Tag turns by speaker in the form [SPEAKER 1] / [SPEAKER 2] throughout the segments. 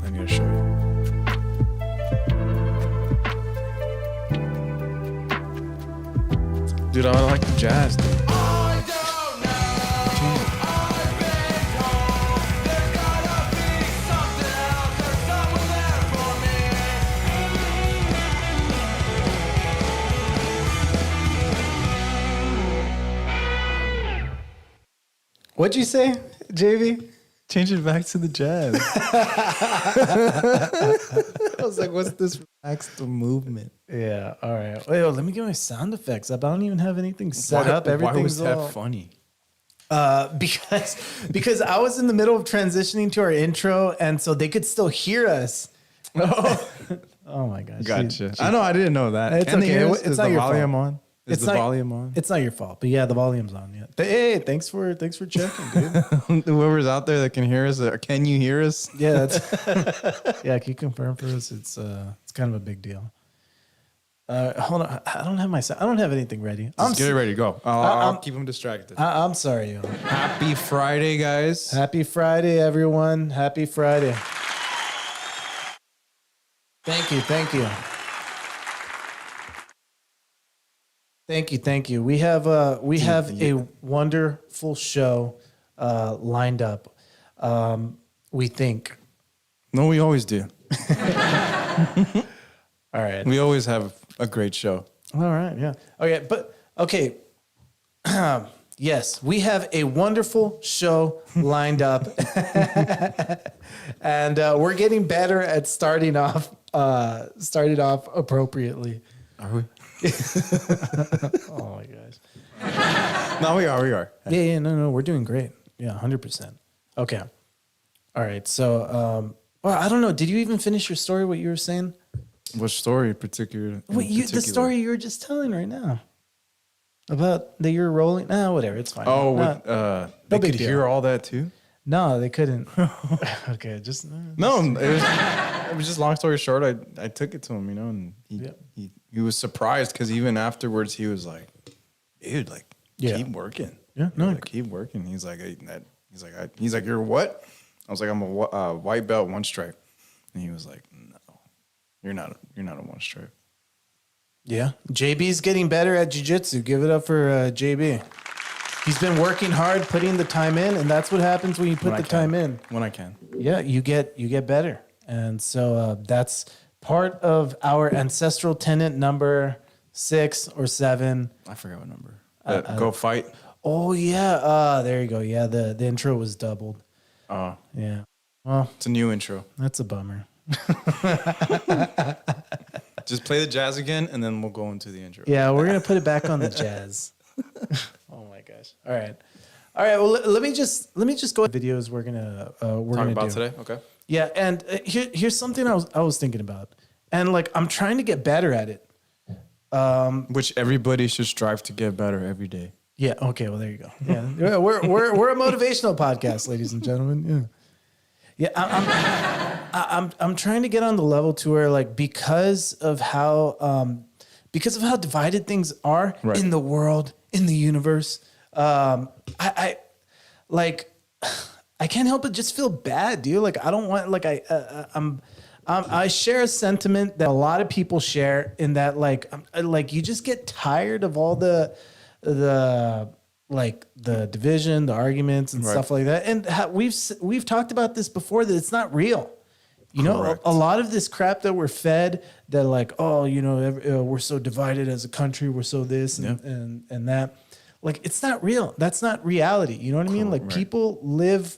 [SPEAKER 1] I need to show you. Dude, I like the jazz, dude.
[SPEAKER 2] What'd you say, JV?
[SPEAKER 1] Change it back to the jazz.
[SPEAKER 2] I was like, what's this relaxed movement? Yeah, all right. Wait, let me get my sound effects up. I don't even have anything set up. Everything's
[SPEAKER 1] why was
[SPEAKER 2] all...
[SPEAKER 1] that funny?
[SPEAKER 2] Because I was in the middle of transitioning to our intro, and so they could still hear us. Oh my gosh.
[SPEAKER 1] Gotcha. I know, I didn't know that.
[SPEAKER 2] It's
[SPEAKER 1] Can
[SPEAKER 2] okay.
[SPEAKER 1] they hear us?
[SPEAKER 2] It's
[SPEAKER 1] Is
[SPEAKER 2] not
[SPEAKER 1] the
[SPEAKER 2] your
[SPEAKER 1] volume
[SPEAKER 2] fault.
[SPEAKER 1] on? Is the volume on?
[SPEAKER 2] It's not your fault, but yeah, the volume's on. Yeah. Hey, thanks for checking, dude.
[SPEAKER 1] Whoever's out there that can hear us, can you hear us?
[SPEAKER 2] Yeah, that's yeah. Can you confirm for us? It's kind of a big deal. Hold on, I don't have anything ready.
[SPEAKER 1] Just get it ready to go. I'll keep them distracted.
[SPEAKER 2] I'm sorry, yo.
[SPEAKER 1] Happy Friday, guys.
[SPEAKER 2] Happy Friday, everyone. Happy Friday. Thank you. Thank you. We have a wonderful show lined up. We think.
[SPEAKER 1] No, we always do.
[SPEAKER 2] All right.
[SPEAKER 1] We always have a great show.
[SPEAKER 2] All right. Yeah. Okay. But okay. Yes, we have a wonderful show lined up, and we're getting better at starting off appropriately.
[SPEAKER 1] Are we?
[SPEAKER 2] Oh my gosh.
[SPEAKER 1] No, we are.
[SPEAKER 2] Yeah. No. We're doing great. Yeah, 100%. Okay. All right. So, well, I don't know. Did you even finish your story? What you were saying?
[SPEAKER 1] What story in particular?
[SPEAKER 2] The story you were just telling right now about that you're rolling. Nah, whatever. It's fine.
[SPEAKER 1] Oh, they could hear all that too?
[SPEAKER 2] No, they couldn't. Okay, just
[SPEAKER 1] no. It was just long story short. I took it to him, and he was surprised because even afterwards he was like, "Dude, like, keep working.
[SPEAKER 2] Yeah, no,
[SPEAKER 1] like, keep working." He's like, he's like, "You're what?" I was like, "I'm a white belt, one stripe," and he was like, "No, you're not a one stripe."
[SPEAKER 2] Yeah, JB's getting better at jiu-jitsu. Give it up for JB. He's been working hard, putting the time in, and that's what happens when you put the time in.
[SPEAKER 1] When I can.
[SPEAKER 2] Yeah, you get better. And so that's part of our ancestral tenet number 6 or 7.
[SPEAKER 1] I forgot what number. Go fight.
[SPEAKER 2] Oh, yeah. There you go. Yeah, the intro was doubled.
[SPEAKER 1] Oh.
[SPEAKER 2] Yeah. Well,
[SPEAKER 1] it's a new intro.
[SPEAKER 2] That's a bummer.
[SPEAKER 1] Just play the jazz again, and then we'll go into the intro.
[SPEAKER 2] Yeah, we're going to put it back on the jazz. Oh, my gosh. All right. Well, let me just go videos we're gonna
[SPEAKER 1] talk about today. Okay.
[SPEAKER 2] Yeah, and here's something I was thinking about, and like I'm trying to get better at it.
[SPEAKER 1] Which everybody should strive to get better every day.
[SPEAKER 2] Yeah. Okay. Well, there you go. Yeah, we're a motivational podcast, ladies and gentlemen. Yeah. I'm trying to get on the level to where like because of how divided things are in the world, in the universe. I can't help but just feel bad, dude. Like I don't want I share a sentiment that a lot of people share in that like you just get tired of all the division, the arguments and stuff like that. And we've talked about this before that it's not real. You know, a lot of this crap that we're fed that like, we're so divided as a country, we're so this and that. Like, it's not real. That's not reality. You know what I mean? Like, people live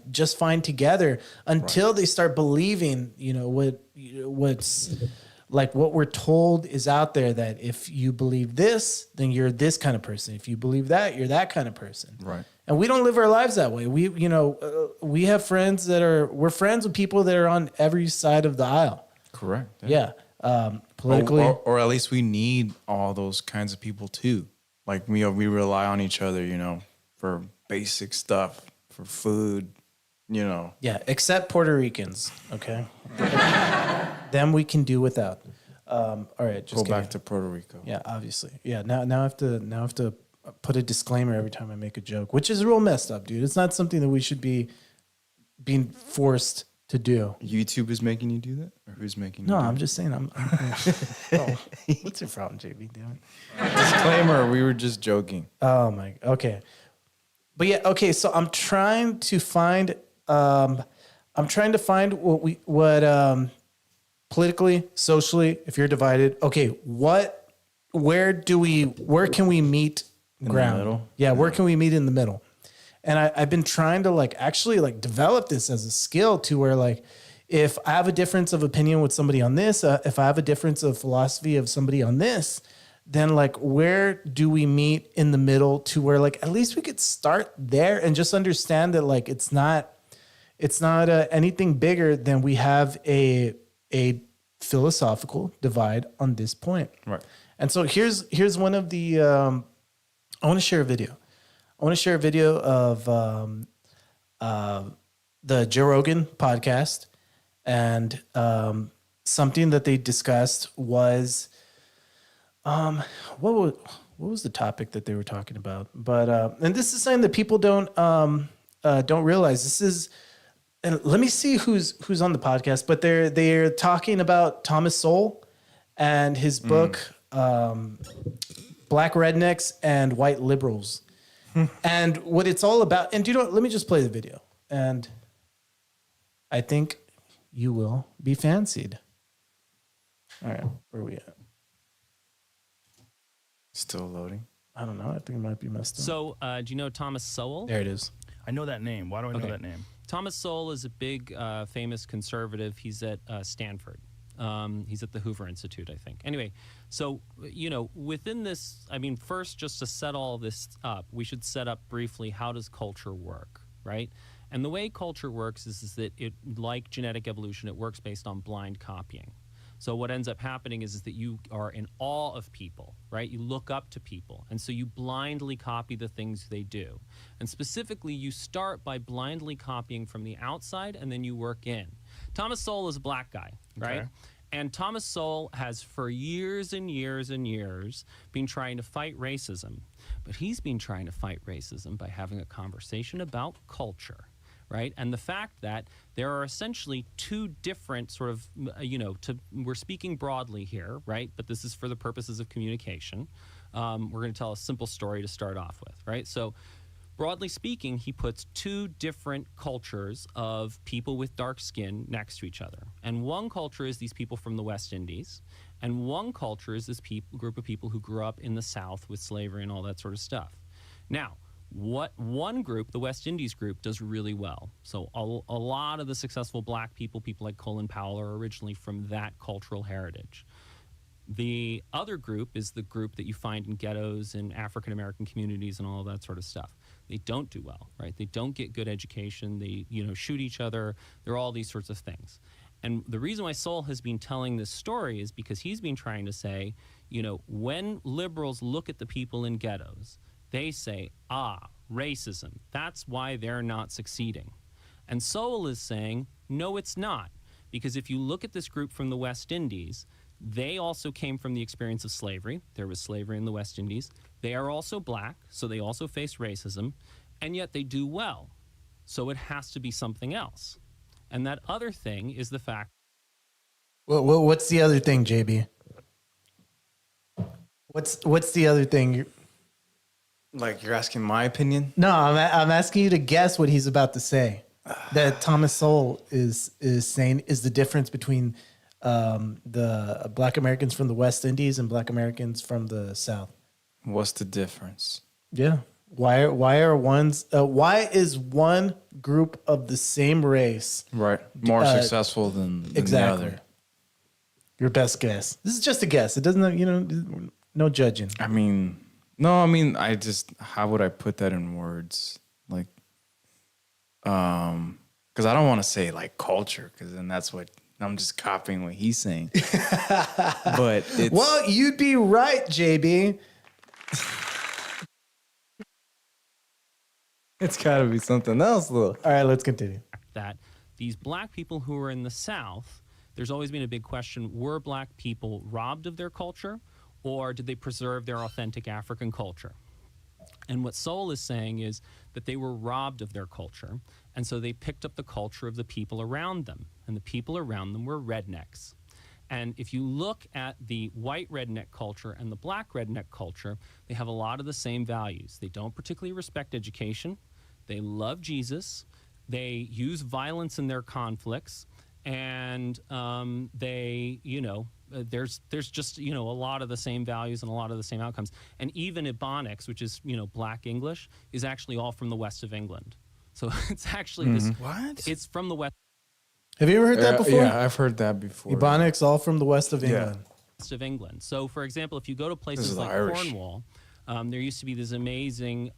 [SPEAKER 2] just fine together until they start believing, what's like what we're told is out there, that if you believe this, then you're this kind of person. If you believe that, you're that kind of person.
[SPEAKER 1] Right.
[SPEAKER 2] And we don't live our lives that way. We have friends we're friends with people that are on every side of the aisle.
[SPEAKER 1] Correct.
[SPEAKER 2] Yeah. Politically.
[SPEAKER 1] Or at least we need all those kinds of people too. Like we rely on each other, for basic stuff, for food,
[SPEAKER 2] Yeah, except Puerto Ricans, okay? Them we can do without. All right, just
[SPEAKER 1] go back to Puerto Rico.
[SPEAKER 2] Yeah, obviously. Yeah, now I have to put a disclaimer every time I make a joke, which is real messed up, dude. It's not something that we should be being forced to do.
[SPEAKER 1] YouTube is making you do that, or who's making?
[SPEAKER 2] No,
[SPEAKER 1] you do
[SPEAKER 2] I'm just saying. Oh, what's your problem, JB? Doing?
[SPEAKER 1] Disclaimer: we were just joking.
[SPEAKER 2] Oh my. Okay. But yeah. Okay. So I'm trying to find. What politically, socially, if you're divided. Okay. Where can we meet ground?
[SPEAKER 1] The middle?
[SPEAKER 2] Yeah. Where can we meet in the middle? And I've been trying to actually develop this as a skill to where if I have a difference of opinion with somebody on this, if I have a difference of philosophy of somebody on this, then where do we meet in the middle to where at least we could start there and just understand that it's not anything bigger than we have a philosophical divide on this point.
[SPEAKER 1] Right.
[SPEAKER 2] And so here's one of the I want to share a video. I want to share a video of the Joe Rogan podcast, and something that they discussed was what was the topic that they were talking about? But and this is something that people don't realize. This is, and let me see who's on the podcast. But they're talking about Thomas Sowell and his book Black Rednecks and White Liberals. And what it's all about, and let me just play the video, and I think you will be fancied. All right, where are we at?
[SPEAKER 1] Still loading.
[SPEAKER 2] I don't know. I think it might be messed up.
[SPEAKER 3] So, do you know Thomas Sowell?
[SPEAKER 2] There it is.
[SPEAKER 4] I know that name. Why do I know that name?
[SPEAKER 3] Thomas Sowell is a big, famous conservative. He's at Stanford. He's at the Hoover Institute, I think. Anyway, so, within this, first, just to set all this up, we should set up briefly, how does culture work, right? And the way culture works is that it, like genetic evolution, it works based on blind copying. So what ends up happening is that you are in awe of people, right? You look up to people, and so you blindly copy the things they do. And specifically, you start by blindly copying from the outside, and then you work in. Thomas Sowell is a black guy, right? Okay. And Thomas Sowell has for years and years and years been trying to fight racism. But he's been trying to fight racism by having a conversation about culture, right? And the fact that there are essentially two different sort of, we're speaking broadly here, right? But this is for the purposes of communication. We're going to tell a simple story to start off with, right? So broadly speaking, he puts two different cultures of people with dark skin next to each other. And one culture is these people from the West Indies. And one culture is this group of people who grew up in the South with slavery and all that sort of stuff. Now, what one group, the West Indies group, does really well. So a lot of the successful black people like Colin Powell, are originally from that cultural heritage. The other group is the group that you find in ghettos and African-American communities and all of that sort of stuff. They don't do well, right? They don't get good education. They, shoot each other. There are all these sorts of things. And the reason why Sowell has been telling this story is because he's been trying to say, when liberals look at the people in ghettos, they say, racism. That's why they're not succeeding. And Sowell is saying, no, it's not. Because if you look at this group from the West Indies, they also came from the experience of slavery. There was slavery in the West Indies. They are also black, so they also face racism, and yet they do well. So it has to be something else. And that other thing is the fact.
[SPEAKER 2] Well, what's the other thing, JB? What's the other thing?
[SPEAKER 1] You're asking my opinion?
[SPEAKER 2] No, I'm asking you to guess what he's about to say. That Thomas Sowell is saying is the difference between the black Americans from the West Indies and black Americans from the South.
[SPEAKER 1] What's the difference?
[SPEAKER 2] Yeah. Why is one group of the same race
[SPEAKER 1] more successful than
[SPEAKER 2] exactly
[SPEAKER 1] the other?
[SPEAKER 2] Your best guess. This is just a guess. It doesn't, no judging.
[SPEAKER 1] I just, how would I put that in words? Because I don't want to say culture, because then that's what I'm just copying what he's saying. But
[SPEAKER 2] well, you'd be right, JB.
[SPEAKER 1] It's got to be something else, though.
[SPEAKER 2] All right, let's continue.
[SPEAKER 3] That these black people who are in the South, there's always been a big question, were black people robbed of their culture, or did they preserve their authentic African culture? And what Sowell is saying is that they were robbed of their culture, and so they picked up the culture of the people around them, and the people around them were rednecks. And if you look at the white redneck culture and the black redneck culture, they have a lot of the same values. They don't particularly respect education. They love Jesus. They use violence in their conflicts. And they, there's just, a lot of the same values and a lot of the same outcomes. And even Ebonics, which is, Black English, is actually all from the west of England. So it's actually this.
[SPEAKER 4] What?
[SPEAKER 3] It's from the west.
[SPEAKER 2] Have you ever heard that before?
[SPEAKER 1] Yeah, I've heard that before.
[SPEAKER 2] Ebonics, all from the west of England.
[SPEAKER 3] West of England. So, for example, if you go to places
[SPEAKER 1] is
[SPEAKER 3] like
[SPEAKER 1] Irish.
[SPEAKER 3] Cornwall, there used to be this amazing.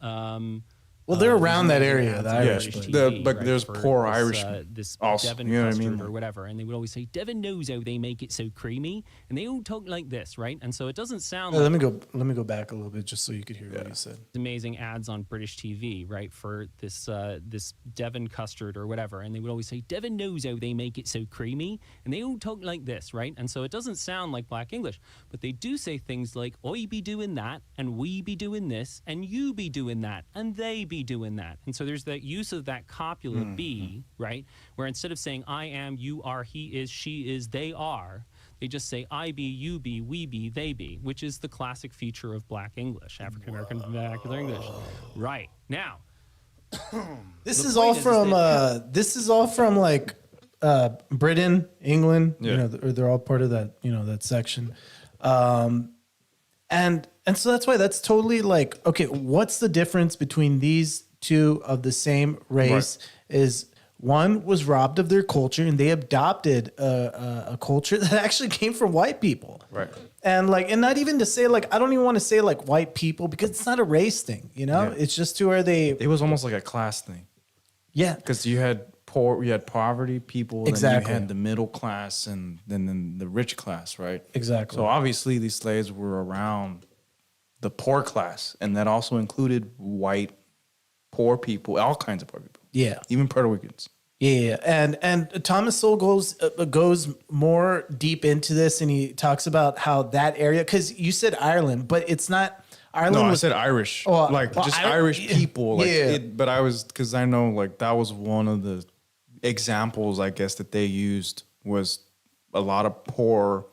[SPEAKER 2] Well, they're around that area,
[SPEAKER 3] ads
[SPEAKER 2] the
[SPEAKER 3] on
[SPEAKER 2] Irish.
[SPEAKER 3] British
[SPEAKER 2] but-
[SPEAKER 3] TV,
[SPEAKER 1] but there's
[SPEAKER 3] for
[SPEAKER 1] poor
[SPEAKER 3] this,
[SPEAKER 1] Irish
[SPEAKER 3] this
[SPEAKER 1] also,
[SPEAKER 3] Devon
[SPEAKER 1] you know what I
[SPEAKER 3] custard
[SPEAKER 1] mean?
[SPEAKER 3] or whatever, and they would always say Devon knows how they make it so creamy, and they all talk like this, right? And so it doesn't sound like
[SPEAKER 2] let me go back a little bit just so you could hear what you said.
[SPEAKER 3] amazing ads on British TV, right, for this this Devon custard or whatever, and they would always say Devon knows how they make it so creamy, and they all talk like this, right? And so it doesn't sound like Black English, but they do say things like "I be doing that," and "we be doing this," and "you be doing that," and "they be doing that," and so there's that use of that copula "be," right, where instead of saying "I am," "you are," "he is," "she is," "they are," they just say "I be," "you be," "we be," "they be," which is the classic feature of Black English, African American vernacular English. Right. Now,
[SPEAKER 2] This
[SPEAKER 3] The
[SPEAKER 2] is all
[SPEAKER 3] point is
[SPEAKER 2] from
[SPEAKER 3] that-
[SPEAKER 2] this is all from like Britain, England.
[SPEAKER 1] Yeah.
[SPEAKER 2] They're all part of that that section, and so that's why that's totally like okay. What's the difference between these two of the same race? Is one was robbed of their culture and they adopted a culture that actually came from white people,
[SPEAKER 1] Right.
[SPEAKER 2] And not even to say I don't even want to say white people because it's not a race thing,
[SPEAKER 1] Yeah.
[SPEAKER 2] It's just to where they
[SPEAKER 1] It was almost like a class thing
[SPEAKER 2] yeah.
[SPEAKER 1] because you had poverty people,
[SPEAKER 2] Exactly.
[SPEAKER 1] then you had the middle class, and then the rich class, right?
[SPEAKER 2] Exactly.
[SPEAKER 1] So obviously these slaves were around the poor class, and that also included white poor people, all kinds of poor people,
[SPEAKER 2] Yeah.
[SPEAKER 1] even Puerto Ricans.
[SPEAKER 2] Yeah, and Thomas Sowell goes more deep into this, and he talks about how that area, because you said Ireland, but it's not Ireland.
[SPEAKER 1] No, I
[SPEAKER 2] was,
[SPEAKER 1] said Irish,
[SPEAKER 2] Oh,
[SPEAKER 1] just
[SPEAKER 2] I-
[SPEAKER 1] Irish people.
[SPEAKER 2] yeah.
[SPEAKER 1] But I was because I know that was one of the examples I guess that they used was a lot of poor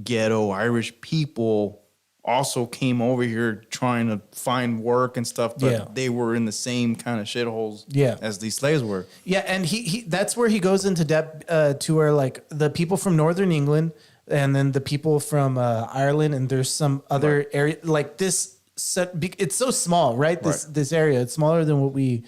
[SPEAKER 1] ghetto Irish people also came over here trying to find work and stuff, but
[SPEAKER 2] Yeah.
[SPEAKER 1] they were in the same kind of shitholes
[SPEAKER 2] Yeah.
[SPEAKER 1] as these slaves were.
[SPEAKER 2] Yeah, and he that's where he goes into depth to where the people from Northern England and then the people from Ireland, and there's some other area like this. It's so small, right? This area, it's smaller than what we.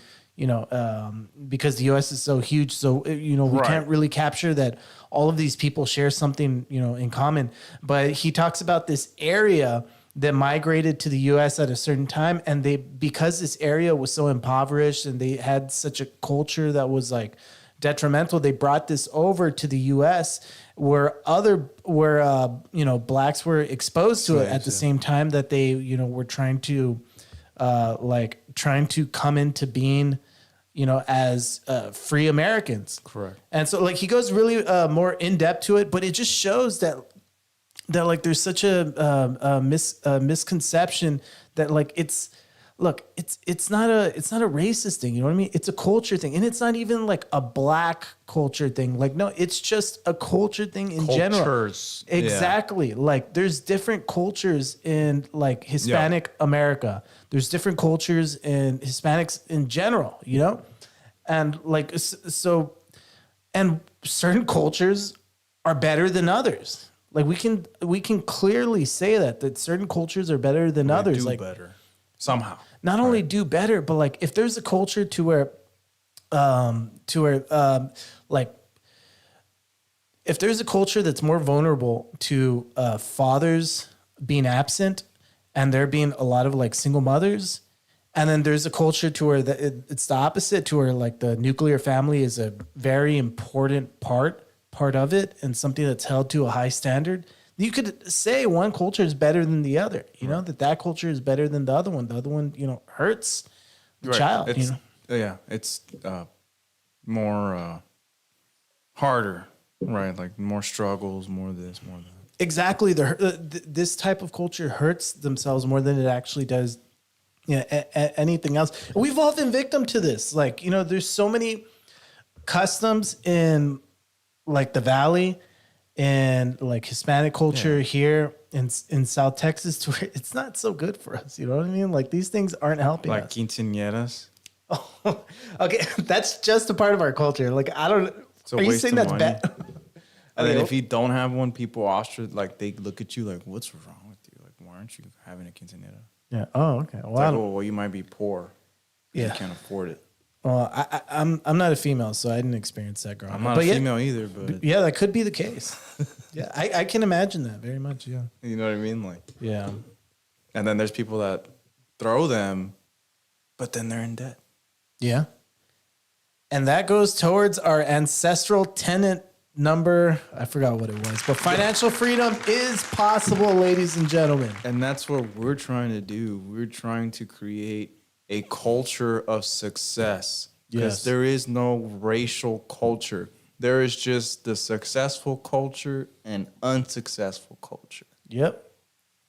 [SPEAKER 2] Because the U.S. is so huge, so we
[SPEAKER 1] Right.
[SPEAKER 2] can't really capture that all of these people share something, in common. But he talks about this area that migrated to the U.S. at a certain time, and because this area was so impoverished and they had such a culture that was detrimental, they brought this over to the U.S. where blacks were exposed to it at the same time that they were trying to come into being, as free Americans.
[SPEAKER 1] Correct.
[SPEAKER 2] And so he goes really more in depth to it, but it just shows that there's such a misconception that it's not a racist thing. You know what I mean? It's a culture thing, and it's not even a black culture thing. No, it's just a culture thing in general.
[SPEAKER 1] Cultures. Yeah.
[SPEAKER 2] Exactly. There's different cultures in Hispanic America. There's different cultures in Hispanics in general, and and certain cultures are better than others. We can clearly say that certain cultures are better than others.
[SPEAKER 1] Do better somehow.
[SPEAKER 2] Not only do better, but if there's a culture to where if there's a culture that's more vulnerable to fathers being absent and there being a lot of single mothers, and then there's a culture to where it's the opposite, to where the nuclear family is a very important part of it and something that's held to a high standard. You could say one culture is better than the other, that culture is better than the other one. The other one, hurts the child,
[SPEAKER 1] Yeah, it's more harder, right? More struggles, more this, more that.
[SPEAKER 2] Exactly. This type of culture hurts themselves more than it actually does anything else. We've all been victim to this. Like, you know, there's so many customs in like the Valley and like Hispanic culture here in South Texas to where it's not so good for us. You know what I mean? Like these things aren't helping
[SPEAKER 1] Like
[SPEAKER 2] us.
[SPEAKER 1] quinceañeras.
[SPEAKER 2] Oh, okay. That's just a part of our culture. Like, I don't,
[SPEAKER 1] It's a
[SPEAKER 2] are you
[SPEAKER 1] waste
[SPEAKER 2] saying
[SPEAKER 1] of
[SPEAKER 2] that's
[SPEAKER 1] money.
[SPEAKER 2] bad?
[SPEAKER 1] And then
[SPEAKER 2] Okay.
[SPEAKER 1] if you don't have one, people like they look at you like, what's wrong with you? Like, why aren't you having a quinceañera?
[SPEAKER 2] Yeah. Oh, okay. Well,
[SPEAKER 1] It's
[SPEAKER 2] I
[SPEAKER 1] like,
[SPEAKER 2] don't-
[SPEAKER 1] well, you might be poor.
[SPEAKER 2] Yeah.
[SPEAKER 1] You can't afford it.
[SPEAKER 2] well, I'm not a female, so I didn't experience that growing
[SPEAKER 1] I'm
[SPEAKER 2] up.
[SPEAKER 1] not
[SPEAKER 2] But
[SPEAKER 1] a
[SPEAKER 2] yeah,
[SPEAKER 1] female either, but
[SPEAKER 2] yeah, that could be the case. Yeah, I can imagine that very much. Yeah.
[SPEAKER 1] you know what I mean? Like,
[SPEAKER 2] Yeah.
[SPEAKER 1] and then there's people that throw them, but then they're in debt.
[SPEAKER 2] Yeah. And that goes towards our ancestral tenant number. I forgot what it was, but financial freedom is possible, ladies and gentlemen.
[SPEAKER 1] And that's what we're trying to do. We're trying to create a culture of success. Because
[SPEAKER 2] Yes.
[SPEAKER 1] there is no racial culture. There is just the successful culture and unsuccessful culture.
[SPEAKER 2] Yep.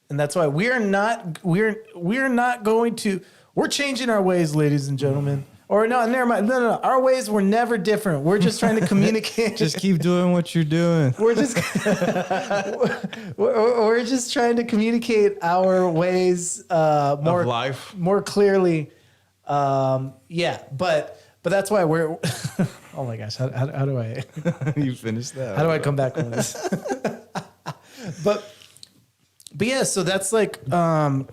[SPEAKER 2] And that's why we're not going to, we're changing our ways, ladies and gentlemen. Or no, never mind. No. Our ways were never different. We're just trying to communicate.
[SPEAKER 1] Just keep doing what you're doing.
[SPEAKER 2] We're just we're just trying to communicate our ways more
[SPEAKER 1] Of life.
[SPEAKER 2] more clearly. Yeah, but that's why we're. Oh my gosh, how do I
[SPEAKER 1] You finished that.
[SPEAKER 2] how do I come back from this? but yeah, so that's like
[SPEAKER 1] No,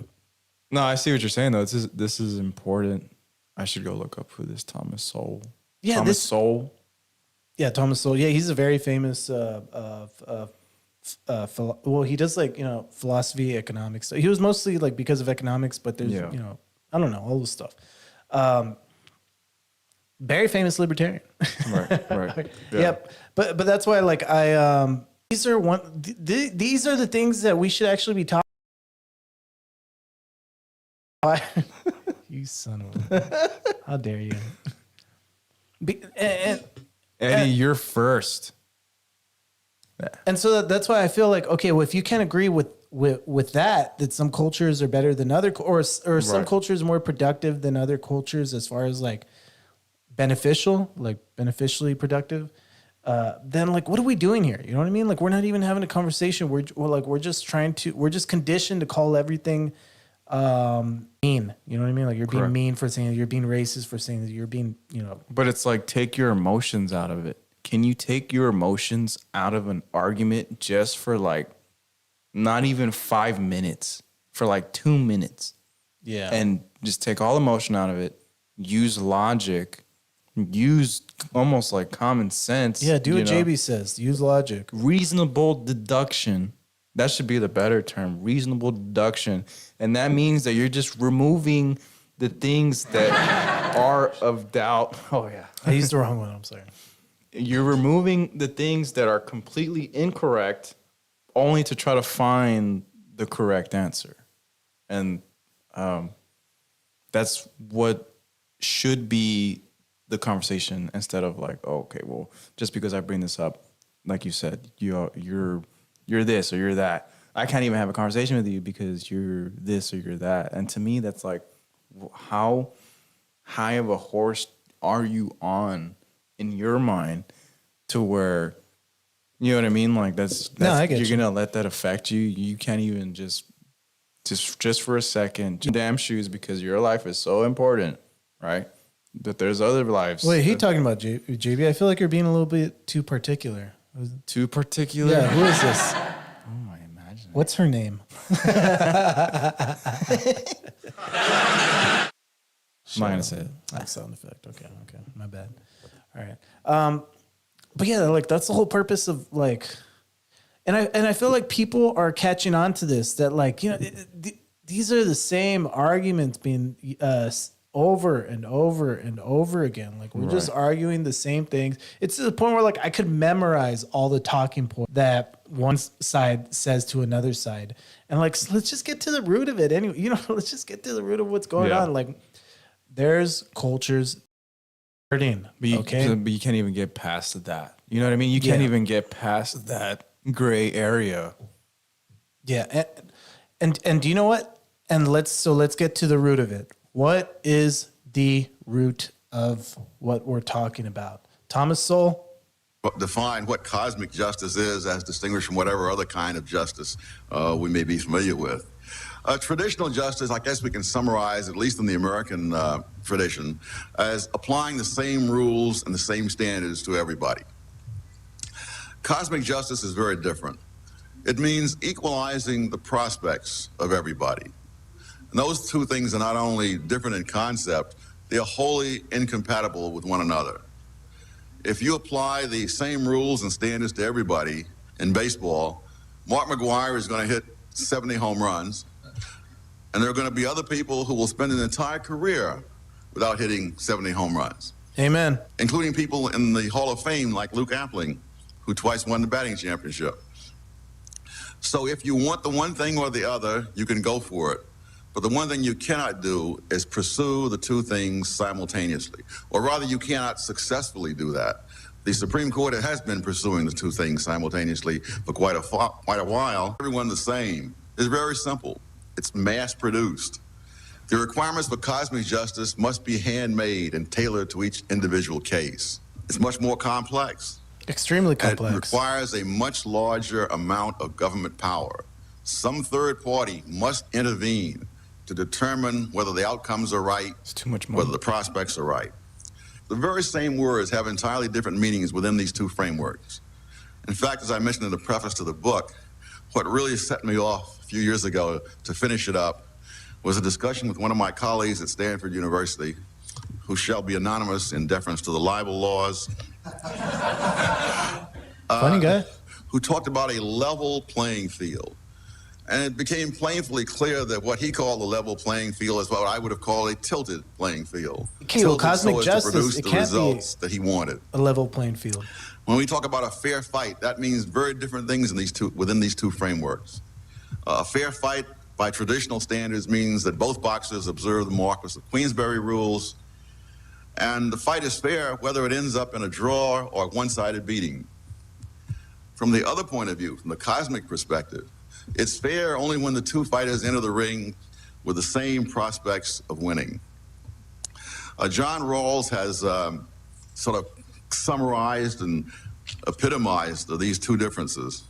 [SPEAKER 1] I see what you're saying though. This is important. I should go look up who this Thomas Sowell.
[SPEAKER 2] Yeah,
[SPEAKER 1] Thomas
[SPEAKER 2] this-
[SPEAKER 1] Sowell.
[SPEAKER 2] yeah, Thomas Sowell. Yeah, he's a very famous. Well, he does like philosophy, economics. So he was mostly like because of economics, but there's
[SPEAKER 1] Yeah.
[SPEAKER 2] I don't know all this stuff. Very famous libertarian.
[SPEAKER 1] Right.
[SPEAKER 2] Yep. But that's why like these are these are the things that we should actually be talking. You son of a! How dare you? And
[SPEAKER 1] Eddie, you're first.
[SPEAKER 2] so that's why I feel like okay, well, if you can't agree with that some cultures are better than other or some
[SPEAKER 1] Right.
[SPEAKER 2] cultures are more productive than other cultures as far as like beneficially productive. Then like what are we doing here? You know what I mean? Like we're not even having a conversation. We're just conditioned to call everything mean. You know what I mean? Like you're being
[SPEAKER 1] Correct.
[SPEAKER 2] mean for saying that, you're being racist for saying that, you're being
[SPEAKER 1] But it's like take your emotions out of it. Can you take your emotions out of an argument just for like not even 5 minutes, for like 2 minutes?
[SPEAKER 2] yeah.
[SPEAKER 1] And just take all emotion out of it, use logic, use almost like common sense.
[SPEAKER 2] Yeah, do
[SPEAKER 1] you
[SPEAKER 2] what
[SPEAKER 1] know?
[SPEAKER 2] JB says. Use logic.
[SPEAKER 1] Reasonable deduction. That should be the better term, reasonable deduction. And that means that you're just removing the things that are of doubt. Oh, yeah.
[SPEAKER 2] I used the wrong one. I'm sorry.
[SPEAKER 1] You're removing the things that are completely incorrect only to try to find the correct answer. And that's what should be the conversation instead of like, oh, okay, well, just because I bring this up, like you said, you're this or you're that. I can't even have a conversation with you because you're this or you're that. And to me, that's like, how high of a horse are you on in your mind to where, you know what I mean? Like that's
[SPEAKER 2] I get
[SPEAKER 1] you're
[SPEAKER 2] you.
[SPEAKER 1] gonna let that affect you. You can't even just for a second, damn shoes, because your life is so important, right? But there's other lives.
[SPEAKER 2] Wait, he
[SPEAKER 1] that-
[SPEAKER 2] talking about JB? I feel like you're being a little bit too particular.
[SPEAKER 1] too particular.
[SPEAKER 2] Yeah, who is this?
[SPEAKER 1] Oh, I imagine.
[SPEAKER 2] What's her name?
[SPEAKER 1] I'm not gonna say it.
[SPEAKER 2] Sound effect. Okay, my bad. All right. But yeah, like that's the whole purpose of like, and I feel like people are catching on to this, that like, these are the same arguments being over and over and over again. Like we're just arguing the same things. It's to the point where like I could memorize all the talking points that one side says to another side, and like so let's just get to the root of it anyway. Let's just get to the root of what's going
[SPEAKER 1] Yeah.
[SPEAKER 2] on. Like there's cultures hurting.
[SPEAKER 1] But you,
[SPEAKER 2] Okay.
[SPEAKER 1] but you can't even get past that. You know what I mean? You can't
[SPEAKER 2] Yeah.
[SPEAKER 1] even get past that gray area.
[SPEAKER 2] Yeah, and do you know what? And let's get to the root of it. What is the root of what we're talking about? Thomas Sowell?
[SPEAKER 5] Define what cosmic justice is as distinguished from whatever other kind of justice we may be familiar with. Traditional justice, I guess we can summarize, at least in the American tradition, as applying the same rules and the same standards to everybody. Cosmic justice is very different. It means equalizing the prospects of everybody. And those two things are not only different in concept, they are wholly incompatible with one another. If you apply the same rules and standards to everybody in baseball, Mark McGwire is going to hit 70 home runs, and there are going to be other people who will spend an entire career without hitting 70 home runs.
[SPEAKER 2] Amen.
[SPEAKER 5] Including people in the Hall of Fame like Luke Appling, who twice won the batting championship. So if you want the one thing or the other, you can go for it. But the one thing you cannot do is pursue the two things simultaneously. Or rather, you cannot successfully do that. The Supreme Court has been pursuing the two things simultaneously for quite a while. Everyone the same. It's very simple. It's mass-produced. The requirements for cosmic justice must be handmade and tailored to each individual case. It's much more complex.
[SPEAKER 2] Extremely complex.
[SPEAKER 5] It requires a much larger amount of government power. Some third party must intervene to determine whether the outcomes are right,
[SPEAKER 1] It's too much money.
[SPEAKER 5] whether the prospects are right. The very same words have entirely different meanings within these two frameworks. In fact, as I mentioned in the preface to the book, what really set me off a few years ago to finish it up was a discussion with one of my colleagues at Stanford University, who shall be anonymous in deference to the libel laws.
[SPEAKER 2] Funny guy.
[SPEAKER 5] Who talked about a level playing field. And it became painfully clear that what he called the level playing field is what I would have called a tilted playing field.
[SPEAKER 2] Okay, well,
[SPEAKER 5] Tilted
[SPEAKER 2] cosmic
[SPEAKER 5] so as
[SPEAKER 2] justice,
[SPEAKER 5] to produce
[SPEAKER 2] it
[SPEAKER 5] the
[SPEAKER 2] can't be
[SPEAKER 5] results that he wanted.
[SPEAKER 2] a level playing field.
[SPEAKER 5] When we talk about a fair fight, that means very different things within these two frameworks. A fair fight by traditional standards means that both boxers observe the Marquis of Queensberry rules, and the fight is fair whether it ends up in a draw or a one-sided beating. From the other point of view, from the cosmic perspective, it's fair only when the two fighters enter the ring with the same prospects of winning. John Rawls has sort of summarized and epitomized these two differences.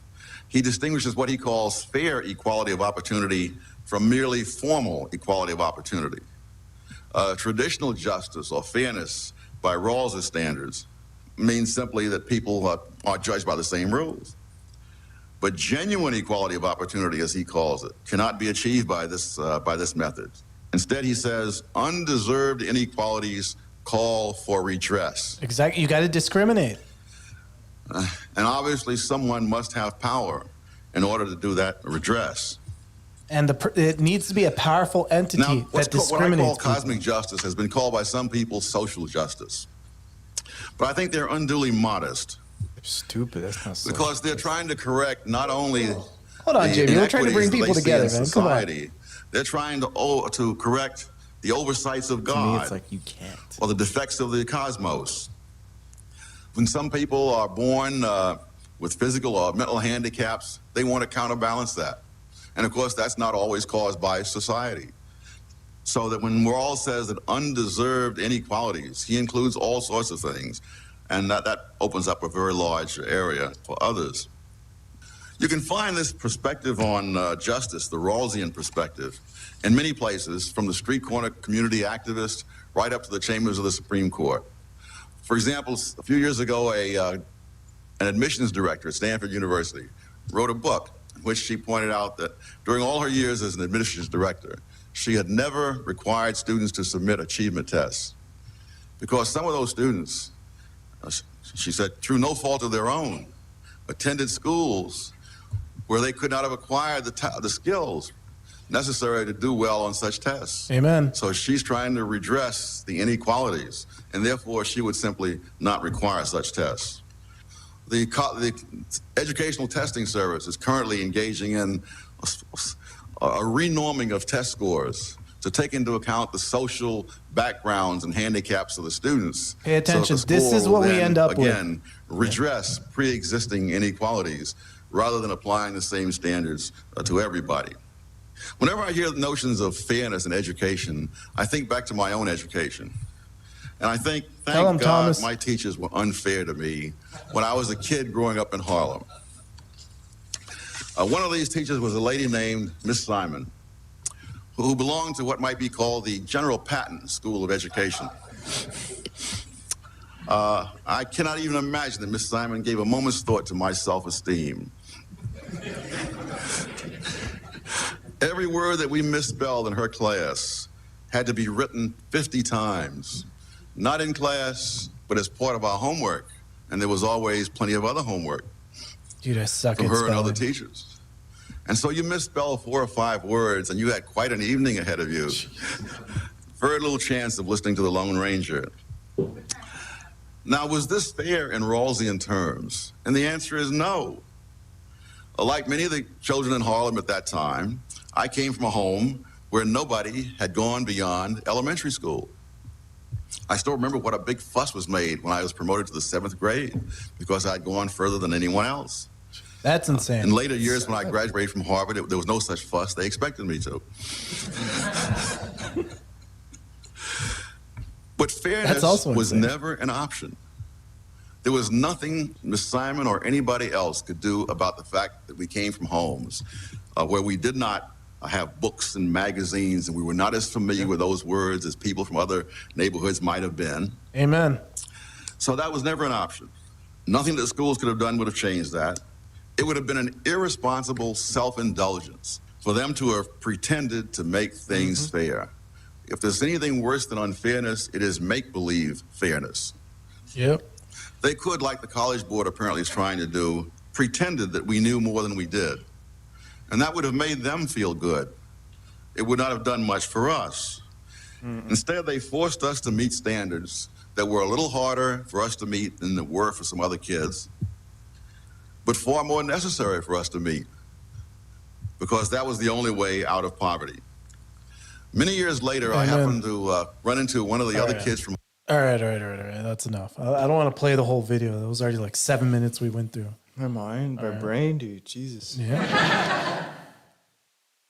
[SPEAKER 5] He distinguishes what he calls fair equality of opportunity from merely formal equality of opportunity. Traditional justice or fairness by Rawls' standards means simply that people are judged by the same rules. But genuine equality of opportunity, as he calls it, cannot be achieved by this method. Instead, he says, undeserved inequalities call for redress.
[SPEAKER 2] Exactly. You got to discriminate.
[SPEAKER 5] And obviously, someone must have power in order to do that redress.
[SPEAKER 2] And it needs to be a powerful entity
[SPEAKER 5] Now,
[SPEAKER 2] that discriminates.
[SPEAKER 5] what I call
[SPEAKER 2] people.
[SPEAKER 5] cosmic justice has been called by some people social justice. But I think they're unduly modest.
[SPEAKER 1] Stupid. That's not so.
[SPEAKER 5] Because they're trying to correct not only
[SPEAKER 2] Hold on,
[SPEAKER 5] the
[SPEAKER 2] Jamie. We're trying to bring
[SPEAKER 5] inequities that
[SPEAKER 2] people
[SPEAKER 5] they see
[SPEAKER 2] together,
[SPEAKER 5] in
[SPEAKER 2] man. Come on.
[SPEAKER 5] society. They're trying to correct the oversights of
[SPEAKER 1] To me,
[SPEAKER 5] God
[SPEAKER 1] it's like you can't.
[SPEAKER 5] or the defects of the cosmos. When some people are born with physical or mental handicaps, they want to counterbalance that. And of course, that's not always caused by society. So that when Rawls says that undeserved inequalities, he includes all sorts of things. And that opens up a very large area for others. You can find this perspective on justice, the Rawlsian perspective, in many places, from the street corner community activist right up to the chambers of the Supreme Court. For example, a few years ago, an admissions director at Stanford University wrote a book in which she pointed out that during all her years as an admissions director, she had never required students to submit achievement tests because some of those students, she said, through no fault of their own, attended schools where they could not have acquired the skills necessary to do well on such tests.
[SPEAKER 2] Amen.
[SPEAKER 5] So she's trying to redress the inequalities, and therefore she would simply not require such tests. The Educational Testing Service is currently engaging in a renorming of test scores to take into account the social backgrounds and handicaps of the students.
[SPEAKER 2] Pay attention.
[SPEAKER 5] So that the
[SPEAKER 2] This
[SPEAKER 5] score
[SPEAKER 2] is
[SPEAKER 5] will
[SPEAKER 2] what we
[SPEAKER 5] then,
[SPEAKER 2] end up with.
[SPEAKER 5] again, redress pre-existing inequalities rather than applying the same standards to everybody. Whenever I hear notions of fairness in education, I think back to my own education. And I think, thank God,
[SPEAKER 2] Thomas,
[SPEAKER 5] my teachers were unfair to me when I was a kid growing up in Harlem. One of these teachers was a lady named Miss Simon, who belonged to what might be called the General Patton School of Education. I cannot even imagine that Miss Simon gave a moment's thought to my self-esteem. Every word that we misspelled in her class had to be written 50 times, not in class, but as part of our homework. And there was always plenty of other homework.
[SPEAKER 2] Dude, I suck
[SPEAKER 5] from
[SPEAKER 2] at
[SPEAKER 5] her
[SPEAKER 2] spelling.
[SPEAKER 5] and other teachers. And so you misspelled 4 or 5 words, and you had quite an evening ahead of you. Very little chance of listening to the Lone Ranger. Now, was this fair in Rawlsian terms? And the answer is no. Like many of the children in Harlem at that time, I came from a home where nobody had gone beyond elementary school. I still remember what a big fuss was made when I was promoted to the 7th grade because I'd gone further than anyone else.
[SPEAKER 2] That's insane.
[SPEAKER 5] In later years, when I graduated from Harvard, there was no such fuss. They expected me to. But fairness was never an option. There was nothing Miss Simon or anybody else could do about the fact that we came from homes where we did not have books and magazines, and we were not as familiar with those words as people from other neighborhoods might have been.
[SPEAKER 2] Amen.
[SPEAKER 5] So that was never an option. Nothing that schools could have done would have changed that. It would have been an irresponsible self-indulgence for them to have pretended to make things fair. If there's anything worse than unfairness, it is make-believe fairness.
[SPEAKER 2] Yep.
[SPEAKER 5] They could, like the College Board apparently is trying to do, pretended that we knew more than we did. And that would have made them feel good. It would not have done much for us. Instead, they forced us to meet standards that were a little harder for us to meet than they were for some other kids, but far more necessary for us to meet, because that was the only way out of poverty. Many years later, I happened to run into one of the other kids from...
[SPEAKER 2] All right. That's enough. I don't want to play the whole video. That was already like 7 minutes we went through.
[SPEAKER 1] My mind, my brain, dude. Jesus.
[SPEAKER 2] Yeah.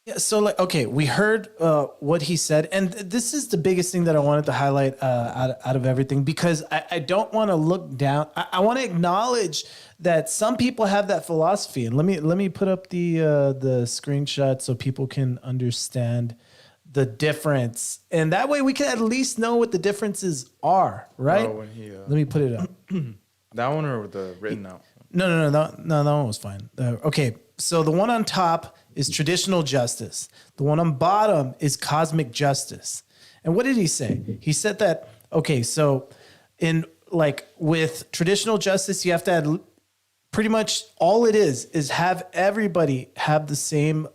[SPEAKER 2] Yeah. So, like, okay, we heard what he said, and this is the biggest thing that I wanted to highlight out of everything, because I don't want to look down. I want to acknowledge that some people have that philosophy, and let me put up the screenshot so people can understand the difference, and that way we can at least know what the differences are, right?
[SPEAKER 1] Oh, when he,
[SPEAKER 2] let me put it up.
[SPEAKER 1] That one or the written out?
[SPEAKER 2] No, that one was fine. Okay, so the one on top is traditional justice. The one on bottom is cosmic justice. And what did he say? He said that, okay, so in like with traditional justice, you have to add pretty much all it is have everybody have the same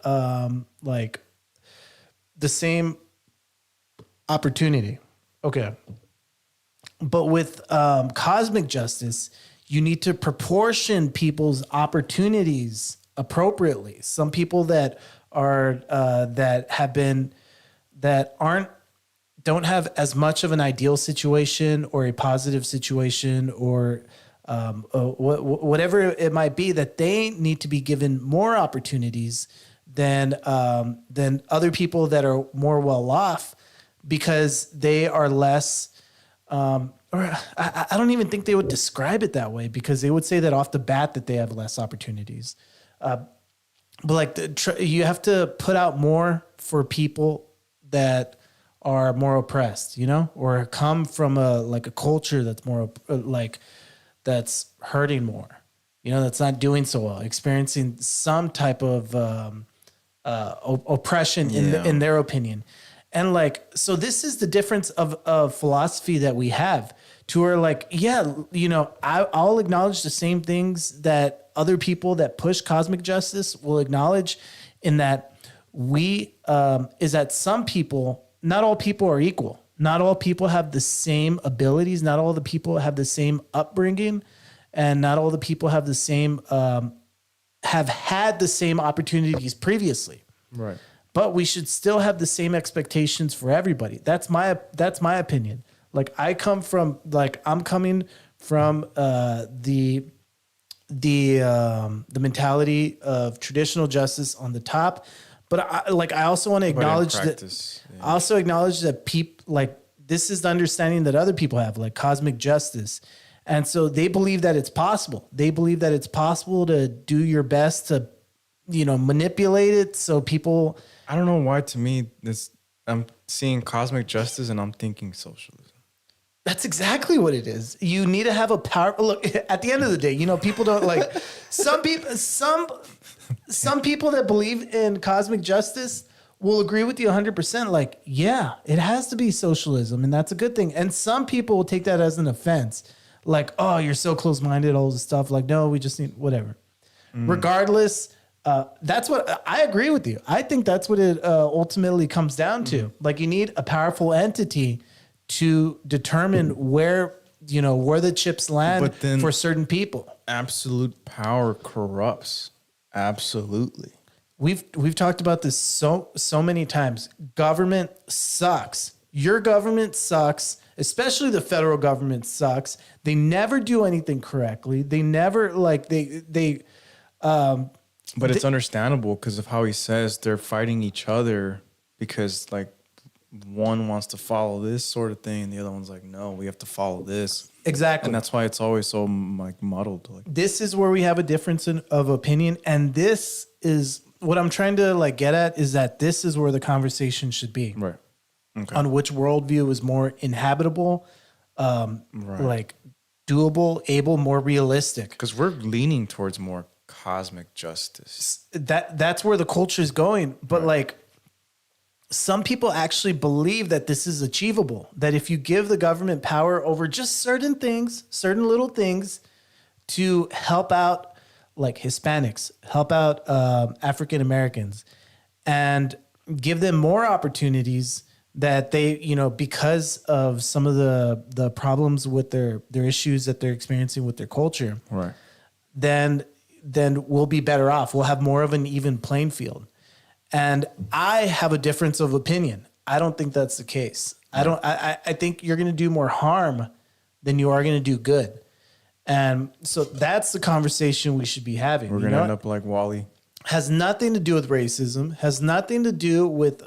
[SPEAKER 2] the same opportunity. Okay. But with cosmic justice, you need to proportion people's opportunities appropriately. Some people that are don't have as much of an ideal situation or a positive situation or whatever it might be, that they need to be given more opportunities than other people that are more well off, because they are less. Or I don't even think they would describe it that way, because they would say that off the bat that they have less opportunities. But like you have to put out more for people that are more oppressed, you know, or come from a culture that's more that's hurting more, you know, that's not doing so well, experiencing some type of oppression in their opinion. And like, so this is the difference of philosophy that we have, to where like, yeah, you know, I'll acknowledge the same things that other people that push cosmic justice will acknowledge, in that is that some people, not all people are equal. Not all people have the same abilities. Not all the people have the same upbringing, and not all the people have the same, have had the same opportunities previously.
[SPEAKER 1] Right.
[SPEAKER 2] But we should still have the same expectations for everybody. That's my opinion. Like I'm coming from the mentality of traditional justice on the top, But I also want to acknowledge
[SPEAKER 1] practice,
[SPEAKER 2] that. I also acknowledge that people like this is the understanding that other people have, like cosmic justice, and so they believe that it's possible. They believe that it's possible to do your best to, manipulate it so people.
[SPEAKER 1] I don't know why. To me, I'm seeing cosmic justice and I'm thinking socialism.
[SPEAKER 2] That's exactly what it is. You need to have a power. Look, at the end of the day, people don't like some people. Some people that believe in cosmic justice will agree with you 100%. Like, yeah, it has to be socialism, and that's a good thing. And some people will take that as an offense, like, oh, you're so close-minded, all this stuff. Like, no, we just need whatever. Regardless, that's what I agree with you. I think that's what it ultimately comes down to. Like, you need a powerful entity to determine where the chips land for certain people.
[SPEAKER 1] Absolute power corrupts. Absolutely.
[SPEAKER 2] We've talked about this so many times. Government sucks. Your government sucks, especially the federal government sucks. They never do anything correctly. They never but
[SPEAKER 1] it's understandable because of how he says they're fighting each other because like one wants to follow this sort of thing and the other one's like, no, we have to follow this.
[SPEAKER 2] Exactly.
[SPEAKER 1] And that's why it's always so like muddled. Like
[SPEAKER 2] this is where we have a difference of opinion. And this is what I'm trying to like get at is that this is where the conversation should be.
[SPEAKER 1] Right. Okay.
[SPEAKER 2] On which worldview is more inhabitable, like doable, able, more realistic.
[SPEAKER 1] Because we're leaning towards more cosmic justice.
[SPEAKER 2] That's where the culture is going. But like some people actually believe that this is achievable, that if you give the government power over just certain things, certain little things to help out like Hispanics, help out African Americans and give them more opportunities that they, because of some of the problems with their issues that they're experiencing with their culture,
[SPEAKER 1] right?
[SPEAKER 2] Then we'll be better off. We'll have more of an even playing field. And I have a difference of opinion. I don't think that's the case. I think you're going to do more harm than you are going to do good. And so that's the conversation we should be having.
[SPEAKER 1] We're going to end up like Wally.
[SPEAKER 2] Has nothing to do with racism, has nothing to do with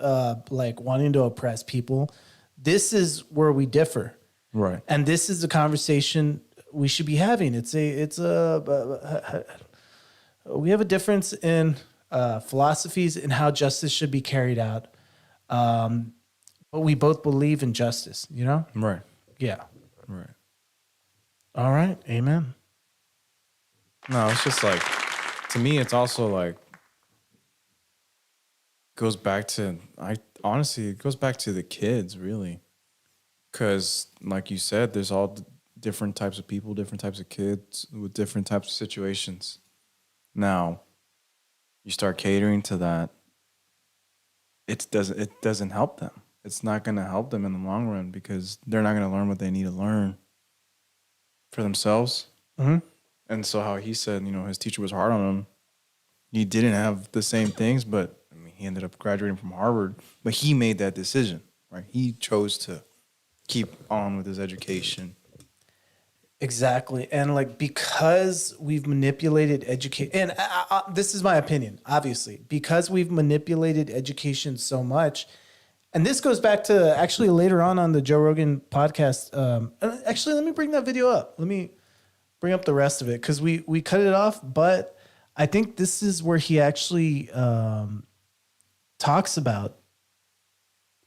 [SPEAKER 2] like wanting to oppress people. This is where we differ.
[SPEAKER 1] Right.
[SPEAKER 2] And this is the conversation we should be having. We have a difference in philosophies and how justice should be carried out. But we both believe in justice,
[SPEAKER 1] Right.
[SPEAKER 2] Yeah.
[SPEAKER 1] Right.
[SPEAKER 2] All right. Amen.
[SPEAKER 1] No, it's just like, to me, it's also like, goes back to, it goes back to the kids, really. Because, like you said, there's all different types of people, different types of kids with different types of situations. Now, you start catering to that, it doesn't help them. It's not going to help them in the long run because they're not going to learn what they need to learn for themselves.
[SPEAKER 2] Mm-hmm.
[SPEAKER 1] And so how he said, his teacher was hard on him. He didn't have the same things, but he ended up graduating from Harvard. But he made that decision, right? He chose to keep on with his education.
[SPEAKER 2] Exactly. And like, because we've manipulated education, and this is my opinion, obviously, because we've manipulated education so much. And this goes back to actually later on the Joe Rogan podcast. Actually, let me bring that video up. Let me bring up the rest of it because we cut it off. But I think this is where he actually talks about.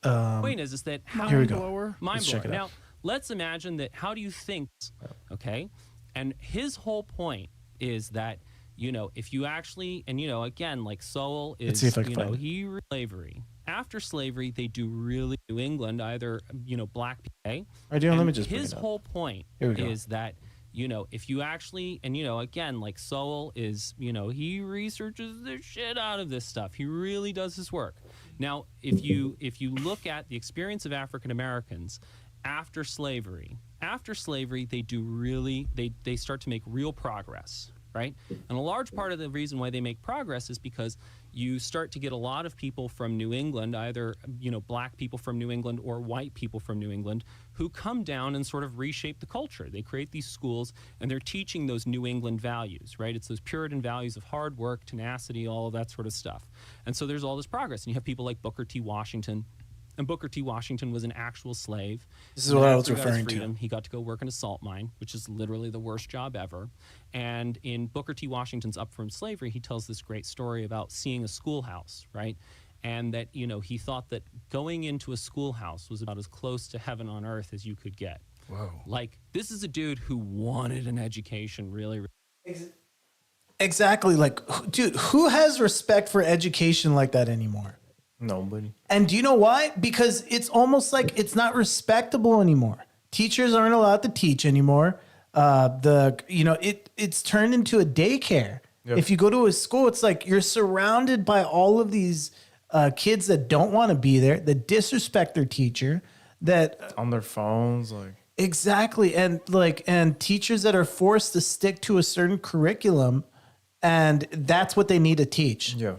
[SPEAKER 3] Point is that how
[SPEAKER 2] here we go.
[SPEAKER 3] Mind
[SPEAKER 2] Let's check
[SPEAKER 3] blower.
[SPEAKER 2] it
[SPEAKER 3] Now,
[SPEAKER 2] out.
[SPEAKER 3] let's imagine that. How do you think? Okay, and his whole point is that if you actually again like Sowell is he slavery. After slavery, they do really New England either black people.
[SPEAKER 2] Let me just
[SPEAKER 3] his whole point is that if you actually again like Sowell is he researches the shit out of this stuff. He really does his work. Now, if you look at the experience of African Americans after slavery, they do really they start to make real progress. right? And a large part of the reason why they make progress is because you start to get a lot of people from New England, either, black people from New England or white people from New England, who come down and sort of reshape the culture. They create these schools and they're teaching those New England values, right? It's those Puritan values of hard work, tenacity, all of that sort of stuff. And so there's all this progress. And you have people like Booker T. Washington. And Booker T. Washington was an actual slave.
[SPEAKER 2] This is what I was
[SPEAKER 3] After he got his
[SPEAKER 2] referring to.
[SPEAKER 3] freedom, he got to go work in a salt mine, which is literally the worst job ever. And in Booker T. Washington's Up From Slavery, he tells this great story about seeing a schoolhouse, right? And that, he thought that going into a schoolhouse was about as close to heaven on earth as you could get.
[SPEAKER 4] Whoa.
[SPEAKER 3] Like, this is a dude who wanted an education, really.
[SPEAKER 2] Exactly. Like, dude, who has respect for education like that anymore?
[SPEAKER 1] Nobody.
[SPEAKER 2] And do you know why? Because it's almost like it's not respectable anymore. Teachers aren't allowed to teach anymore. It's turned into a daycare.
[SPEAKER 1] Yep.
[SPEAKER 2] If you go to a school, it's like you're surrounded by all of these kids that don't want to be there, that disrespect their teacher, that
[SPEAKER 1] On their phones, like.
[SPEAKER 2] exactly, and teachers that are forced to stick to a certain curriculum, and that's what they need to teach.
[SPEAKER 1] Yeah.